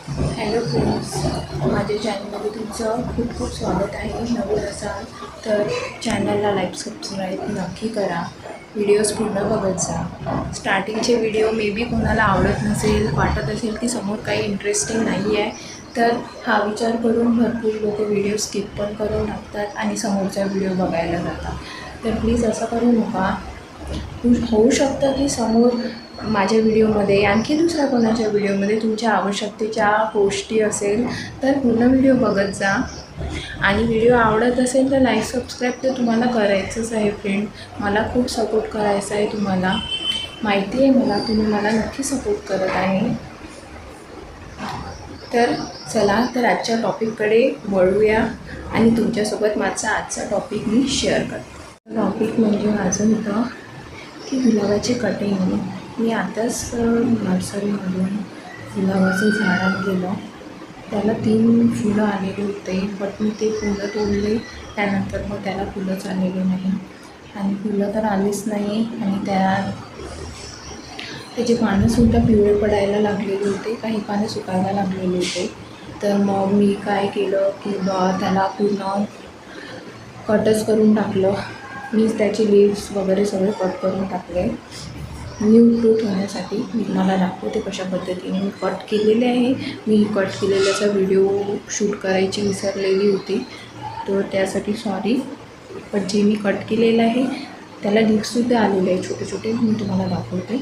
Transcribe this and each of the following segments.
Hello friends, माझ्या चॅनलमध्ये तुमचं खूप खूप स्वागत आहे. नवीन असाल तर चॅनलला लाईक सबस्क्राईब नक्की करा. व्हिडिओज पूर्ण बघत जा. स्टार्टिंगचे व्हिडिओ मे बी कोणाला आवडत नसेल, वाटत असेल की समोर काही इंटरेस्टिंग नाही आहे, तर हा विचार करून भरपूर लोक व्हिडिओ स्किप पण करून टाकतात आणि समोरचा व्हिडिओ बघायला जातात. तर प्लीज असं करू नका. होऊ शकतं की समोर माझ्या व्हिडिओमध्ये आणखी दुसऱ्या कोणाच्या व्हिडिओमध्ये तुमच्या आवश्यकतेच्या गोष्टी असेल तर पूर्ण व्हिडिओ बघत जा. आणि व्हिडिओ आवडत असेल तर लाईक सबस्क्राईब तर तुम्हाला करायचंच आहे फ्रेंड. मला खूप सपोर्ट करायचा आहे तुम्हाला, माहिती आहे मला, तुम्ही मला नक्की सपोर्ट करत आहे. तर चला तर आजच्या टॉपिककडे वळूया आणि तुमच्यासोबत माझा आजचा टॉपिक मी शेअर करते. टॉपिक म्हणजे माझं होतं की गुलाबाची कटिंग. मी आताच नर्सरीमधून गुलाबाचं झाड आणलेलं. त्याला 3 फुलं आलेले होते, बट मी ते फुलं तोडले. त्यानंतर मग त्याला फुलंच आलेले नाही आणि फुलं तर आलीच नाही आणि त्याचे पानंसुद्धा पिवळे पडायला लागलेले होते, काही पानं सुकायला लागलेले होते. तर मग मी काय केलं की त्याला पूर्ण कटच करून टाकलं. मीच त्याचे लीव्स वगैरे सगळे कट करून टाकले न्यू ग्रोथ होण्यासाठी. मी तुम्हाला दाखवते कशा पद्धतीने मी कट केलेले आहे. मी कट केलेल्याचा व्हिडिओ शूट करायची विसरलेली होती, तर त्यासाठी सॉरी. पण जे मी कट केलेलं आहे त्याला लीव्ससुद्धा आलेले आहे छोटे छोटे, मी तुम्हाला दाखवते.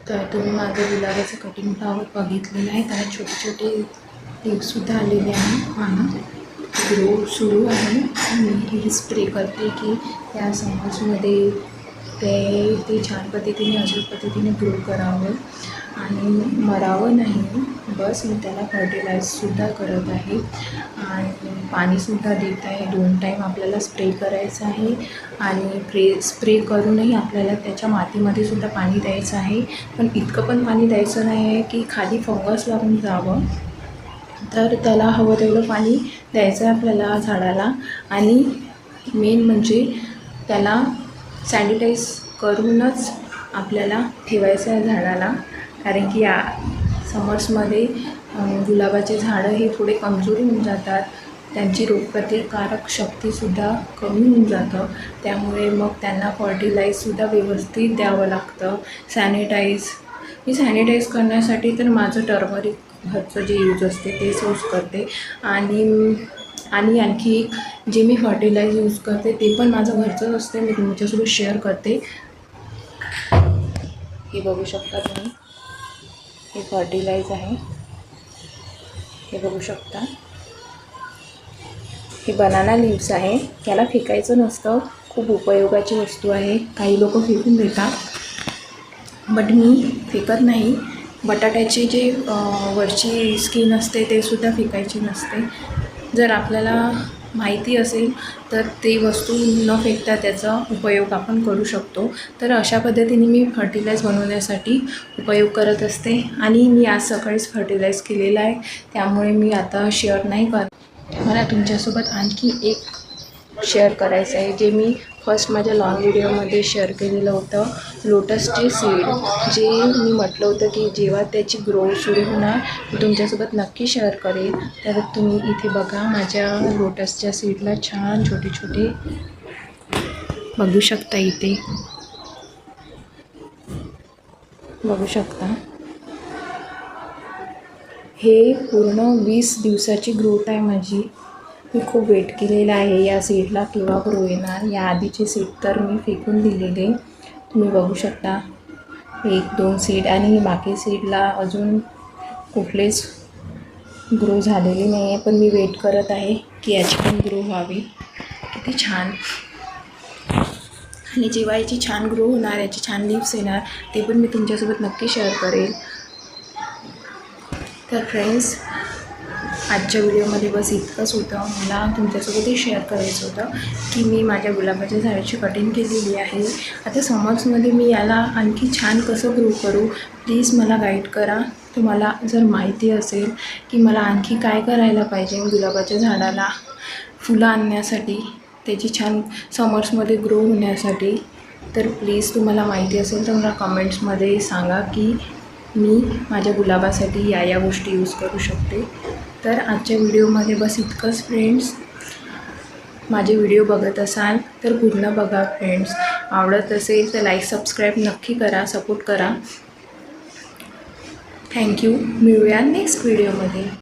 तर तुम्ही माझं गुलाबाचं कटिंग फ्लावर बघितलेलं आहे. त्याला छोटे छोटे लीव्ससुद्धा आलेले आहे, पानं ग्रो सुरू आहे. मी हे स्प्रे करते की त्या समोरमध्ये ते छान पद्धतीने अशा पद्धतीने ग्रो करावं आणि मरावं नाही. बस मी त्याला फर्टिलाइजसुद्धा करत आहे आणि पाणीसुद्धा देत आहे. 2 टाईम आपल्याला स्प्रे करायचं आहे आणि स्प्रे करूनही आपल्याला त्याच्या मातीमध्ये सुद्धा पाणी द्यायचं आहे. पण इतकं पण पाणी द्यायचं नाही आहे की खाली फंगस लागून जावं. तर त्याला हवं तेवढं पाणी द्यायचं आहे आपल्याला झाडाला. आणि मेन म्हणजे त्याला सॅनिटाईज करूनच आपल्याला ठेवायचं आहे झाडाला, कारण की समर्समध्ये गुलाबाचे झाडं हे थोडे कमजोर होऊन जातात, त्यांची रोगप्रतिकारक शक्तीसुद्धा कमी होऊन जातं. त्यामुळे मग त्यांना फर्टिलाइजसुद्धा व्यवस्थित द्यावं लागतं. मी सॅनिटाईज करण्यासाठी तर माझं टर्मरिक घरचं जे यूज असते तेच यूज करते. आणि आणखी एक जे मी फर्टिलाइज यूज करते ते पण माझं घरचंच असते, मी तुमच्यासोबत शेअर करते. हे बघू शकता तुम्ही, हे फर्टिलाइज आहे, हे बघू शकता. हे बनाना लीव्स आहे, याला फेकायचं नसतं, खूप उपयोगाची वस्तू आहे. काही लोक फेकून देतात, बट मी फेकत नाही. बटाट्याची जे वरची स्किन असते ते सुद्धा फेकायची नसते. जर आपल्याला माहिती असेल तर ते वस्तू न फेकता त्याचा उपयोग आपण करू शकतो. तर अशा पद्धतीने मी फर्टिलाइज बनवण्यासाठी उपयोग करत असते आणि मी आज सकाळीच फर्टिलाइज केलेलं आहे, त्यामुळे मी आता शेअर नाही करत. मला तुमच्यासोबत आणखी एक शेअर करायचं आहे, जे मी फर्स्ट माझ्या लॉंग व्हिडिओमध्ये शेअर केलेलं होतं. लोटसचे सीड, जे मी म्हटलं होतं की जेव्हा त्याची ग्रो सुरू होणार मी तुमच्यासोबत नक्की शेअर करेल. तर तुम्ही इथे बघा, माझ्या लोटसच्या सीडला छान छोटे छोटे बघू शकता, इथे बघू शकता. हे पूर्ण 20 दिवसाची ग्रोथ आहे माझी. मी खूप वेट केलेलं आहे या सीडला केव्हा ग्रो येणार. या आधीचे सीड तर मी फेकून दिलेले, तुम्ही बघू शकता. 1-2 सीड आणि बाकी सीडला अजून कुठलेच ग्रो झालेले नाही आहे, पण मी वेट करत आहे की याची पण ग्रो व्हावी. किती छान. आणि जेव्हा याची छान ग्रो होणार, याची छान लीव्स येणार, ते पण मी तुमच्यासोबत नक्की शेअर करेल. तर फ्रेंड्स, आजच्या व्हिडिओमध्ये बस इतकंच होतं. मला तुमच्यासोबतही शेअर करायचं होतं की मी माझ्या गुलाबाच्या झाडाची कटिंग केलेली आहे. आता समर्समध्ये मी याला आणखी छान कसं ग्रो करू, प्लीज मला गाईड करा. तुम्हाला जर माहिती असेल की मला आणखी काय करायला पाहिजे गुलाबाच्या झाडाला फुलं आणण्यासाठी, त्याची छान समर्समध्ये ग्रो होण्यासाठी, तर प्लीज तुम्हाला माहिती असेल तर मला कमेंट्समध्ये सांगा की मी माझ्या गुलाबासाठी या गोष्टी यूज करू शकते. तर आजच्या व्हिडिओमध्ये बस इतकंच फ्रेंड्स. माझे व्हिडिओ बघत असाल तर पूर्ण बघा फ्रेंड्स. आवडत असेल तर लाईक सबस्क्राईब नक्की करा, सपोर्ट करा. थँक्यू. मिळूया नेक्स्ट व्हिडिओमध्ये.